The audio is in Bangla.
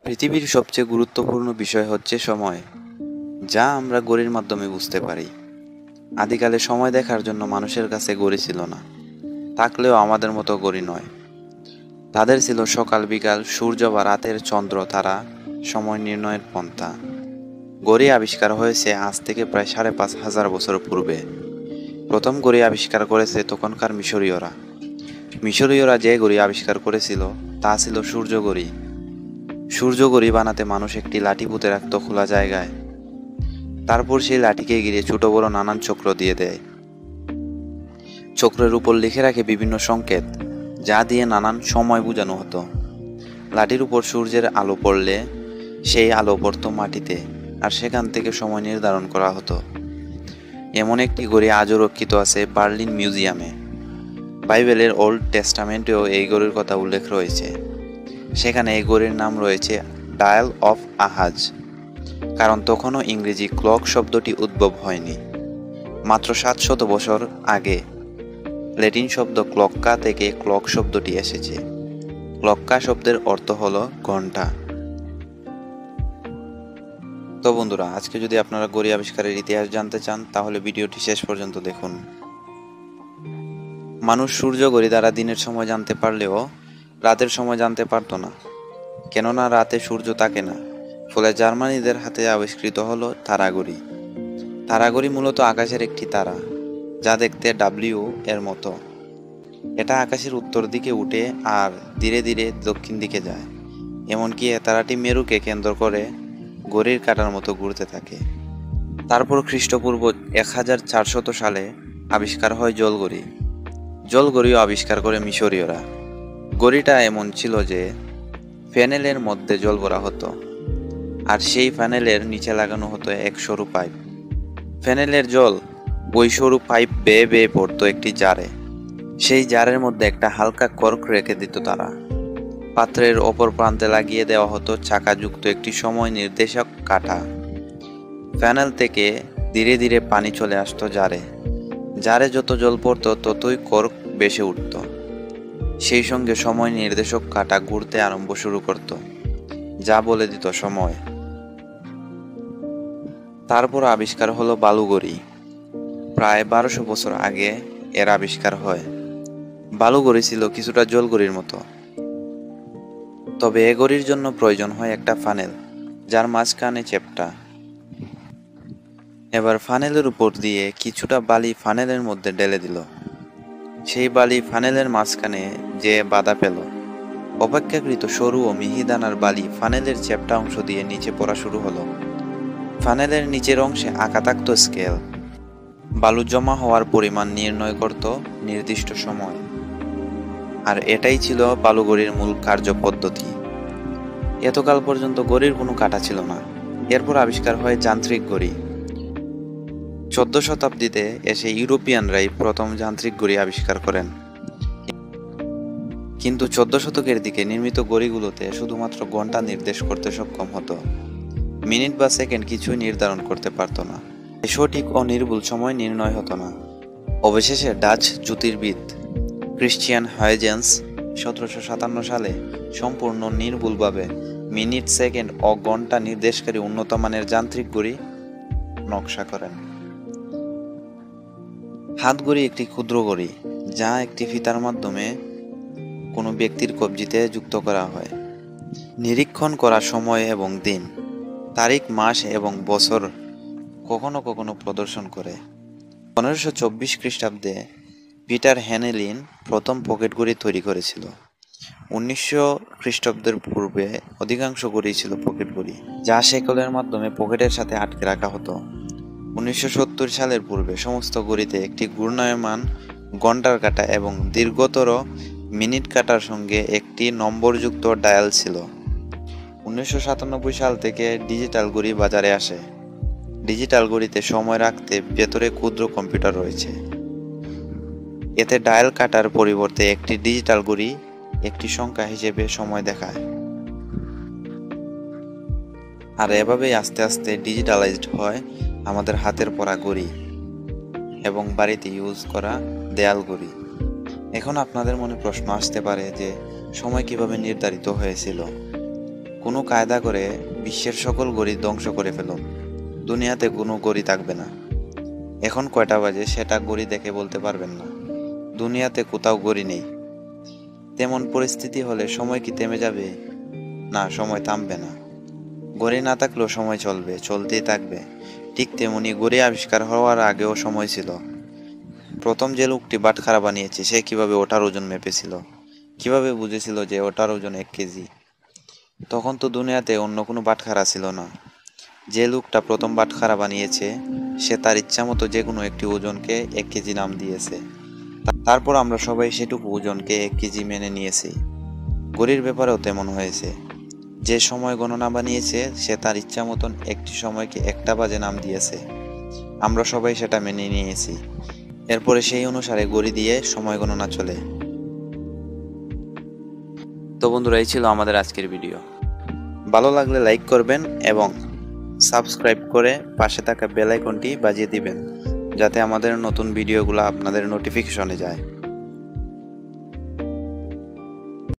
পৃথিবীর সবচেয়ে গুরুত্বপূর্ণ বিষয় হচ্ছে সময়, যা আমরা ঘড়ির মাধ্যমে বুঝতে পারি। আদিকালে সময় দেখার জন্য মানুষের কাছে ঘড়ি ছিল না, থাকলেও আমাদের মতো ঘড়ি নয়। তাদের ছিল সকাল বিকাল, সূর্য বা রাতের চন্দ্র তারা সময় নির্ণয়ের পন্থা। ঘড়ি আবিষ্কার হয়েছে আজ থেকে প্রায় ৫,৫০০ বছর পূর্বে। প্রথম ঘড়ি আবিষ্কার করেছে তখনকার মিশরীয়রা। মিশরীয়রা যে ঘড়ি আবিষ্কার করেছিল তা ছিল সূর্য ঘড়ি। সূর্য ঘড়ি বানাতে মানুষ একটি লাঠি পুঁতে রাখত খোলা জায়গায়। তারপর সেই লাঠিকে ঘিরে ছোট বড় নানান চক্র দিয়ে দেয়। চক্রের উপর লিখে রাখে বিভিন্ন সংকেত, যা দিয়ে নানান সময় বোঝানো হতো। লাঠির উপর সূর্যের আলো পড়লে সেই আলো পড়ত মাটিতে, আর সেখান থেকে সময় নির্ধারণ করা হতো। এমন একটি ঘড়ি আজও রক্ষিত আছে বার্লিন মিউজিয়ামে। বাইবেলের ওল্ড টেস্টামেন্টেও এই ঘড়ির কথা উল্লেখ রয়েছে। সেখানে এই ঘড়ির নাম রয়েছে ডায়াল অফ আহাজ, কারণ তখনও ইংরেজি ক্লক শব্দটি উদ্ভব হয়নি। মাত্র ৭০০ বছর আগে ল্যাটিন শব্দ ক্লক্কা থেকে ক্লক শব্দটি এসেছে। ক্লক্কা শব্দের অর্থ হলো ঘণ্টা। তো বন্ধুরা, আজকে যদি আপনারা ঘড়ি আবিষ্কারের ইতিহাস জানতে চান তাহলে ভিডিওটি শেষ পর্যন্ত দেখুন। মানুষ সূর্য ঘড়ি দ্বারা দিনের সময় জানতে পারলেও রাতের সময় জানতে পারত না, কেননা রাতে সূর্য থাকে না। ফলে জার্মানিদের হাতে আবিষ্কৃত হলো তারাঘড়ি। তারাঘড়ি মূলত আকাশের একটি তারা, যা দেখতে ডাব্লিউ এর মতো। এটা আকাশের উত্তর দিকে উঠে আর ধীরে ধীরে দক্ষিণ দিকে যায়। এমনকি এ তারাটি মেরুকে কেন্দ্র করে ঘড়ির কাঁটার মতো ঘুরতে থাকে। তারপর খ্রিস্টপূর্ব ১৪০০ সালে আবিষ্কার হয় জলঘড়ি। জলঘড়িও আবিষ্কার করে মিশরীয়রা। ঘড়িটা এমন ছিল যে ফ্যানেলের মধ্যে জল ভরা হতো, আর সেই ফ্যানেলের নিচে লাগানো হতো এক সরু পাইপ। ফ্যানেলের জল ওই সরু পাইপ বেয়ে বেয়ে পড়তো একটি জারে। সেই জারের মধ্যে একটা হালকা কর্ক রেখে দিত তারা। পাত্রের অপর প্রান্তে লাগিয়ে দেওয়া হতো চাকাযুক্ত একটি সময় নির্দেশক কাঁটা। ফ্যানেল থেকে ধীরে ধীরে পানি চলে আসতো জারে। জারে যত জল পড়তো ততই কর্ক বেশি উঠত। সেই সঙ্গে সময় নির্দেশক কাঁটা ঘুরতে আরম্ভ শুরু করত, যা বলে দিত সময়। তারপর আবিষ্কার হলো বালুঘড়ি। প্রায় ১২০০ বছর আগে এর আবিষ্কার হয়। বালুঘড়ি ছিল কিছুটা জলঘড়ির মতো, তবে এ ঘড়ির জন্য প্রয়োজন হয় একটা ফানেল, যার মাঝখানে চ্যাপ্টা। এবার ফানেলের উপর দিয়ে কিছুটা বালি ফানেলের মধ্যে ঢেলে দিল। সেই বালি ফানেলের মাঝখানে যে বাধা পেল। অপেক্ষাকৃত সরু ও মিহিদানার বালি ফানেলের চ্যাপ্টা অংশ দিয়ে নিচে পড়া শুরু হলো। ফানেলের নিচের অংশে আঁকা থাকতো স্কেল। বালু জমা হওয়ার পরিমাণ নির্ণয় করত নির্দিষ্ট সময়। আর এটাই ছিল বালুঘড়ির মূল কার্যপদ্ধতি। এতকাল পর্যন্ত ঘড়ির কোনো কাঁটা ছিল না। এরপর আবিষ্কার হয় যান্ত্রিক ঘড়ি। ১৪ শতাব্দীতে এসে ইউরোপিয়ানরাই প্রথম যান্ত্রিক ঘড়ি আবিষ্কার করেন। কিন্তু ১৪ শতকের দিকে নির্মিত ঘড়িগুলোতে শুধুমাত্র ঘন্টা নির্দেশ করতে সক্ষম হতো, মিনিট বা সেকেন্ড কিছুই নির্ধারণ করতে পারত না। সঠিক ও নির্ভুল সময় নির্ণয় হতো না। অবশেষে ডাচ জ্যোতির্বিদ ক্রিশ্চিয়ান হাইজেন্স ১৭৫৭ সালে সম্পূর্ণ নির্ভুলভাবে মিনিট, সেকেন্ড ও ঘন্টা নির্দেশকারী উন্নত মানের যান্ত্রিক ঘড়ি নকশা করেন। হাতঘড়ি একটি ক্ষুদ্র ঘড়ি, যা একটি ফিতার মাধ্যমে কোনো ব্যক্তির কবজিতে যুক্ত করা হয়। নিরীক্ষণ করা সময় এবং দিন, তারিখ, মাস এবং বছর কখনো কখনো প্রদর্শন করে। ১৫২৪ খ্রিস্টাব্দে পিটার হ্যানেলিন প্রথম পকেট ঘড়ি তৈরি করেছিল। ১৯০০ খ্রিস্টাব্দের পূর্বে অধিকাংশ ঘড়ি ছিল পকেট ঘড়ি, যা শেকলের মাধ্যমে পকেটের সাথে আটকে রাখা হতো। ১৯৭০ সালের পূর্বে সমস্ত ঘড়িতে একটি ঘূর্ণায়মান ঘণ্টার কাঁটা এবং দীর্ঘতর মিনিট কাঁটার সঙ্গে একটি নম্বরযুক্ত ডায়াল ছিল। ১৯৯৭ সাল থেকে ডিজিটাল ঘড়ি বাজারে আসে। ডিজিটাল ঘড়িতে সময় রাখতে ভেতরে ক্ষুদ্র কম্পিউটার রয়েছে। এতে ডায়াল কাটার পরিবর্তে একটি ডিজিটাল ঘড়ি একটি সংখ্যা হিসেবে সময় দেখায়। আর এভাবেই আস্তে আস্তে ডিজিটালাইজড হয় আমাদের হাতের পরা ঘড়ি এবং বাড়িতে ইউজ করা দেয়াল ঘড়ি। এখন আপনাদের মনে প্রশ্ন আসতে পারে যে সময় কিভাবে নির্ধারিত হয়েছিল। কোনো কায়দা করে বিশ্বের সকল ঘড়ি ধ্বংস করে ফেলুন, দুনিয়াতে কোনো ঘড়ি থাকবে না। এখন কয়টা বাজে সেটা ঘড়ি দেখে বলতে পারবেন না, দুনিয়াতে কোথাও ঘড়ি নেই। তেমন পরিস্থিতি হলে সময় কি থেমে যাবে? না, সময় থামবে না। ঘড়ি না থাকলেও সময় চলবে, চলতেই থাকবে। ঠিক তেমনি ঘড়ি আবিষ্কার হওয়ার আগেও সময় ছিল। প্রথম যে লোকটি বাটখারা বানিয়েছে সে কিভাবে ওটার ওজন মেপেছিল, কিভাবে বুঝেছিল যে ওটার ওজন 1 কেজি? তখন তো দুনিয়াতে অন্য কোনো বাটখারা ছিল না। যে লোকটা প্রথম বাটখারা বানিয়েছে সে তার ইচ্ছা মতো যে কোনো একটি ওজনকে 1 কেজি নাম দিয়েছে। তারপর আমরা সবাই সেটুকু ওজনকে 1 কেজি মেনে নিয়েছি। ঘড়ির ব্যাপারেও তেমন হয়েছে। যে সময় গণনা বানিয়েছে সে তার ইচ্ছা মতন একটি সময়কে 1টা বাজে নাম দিয়েছে। আমরা সবাই সেটা মেনে নিয়েছি। এরপরে সেই অনুসারে ঘড়ি দিয়ে সময় গণনা চলে। তো বন্ধুরা, এই ছিল আমাদের আজকের ভিডিও। ভালো লাগলে লাইক করবেন এবং সাবস্ক্রাইব করে পাশে থাকা বেল আইকনটি বাজিয়ে দিবেন, যাতে আমাদের নতুন ভিডিওগুলো আপনাদের নোটিফিকেশনে যায়।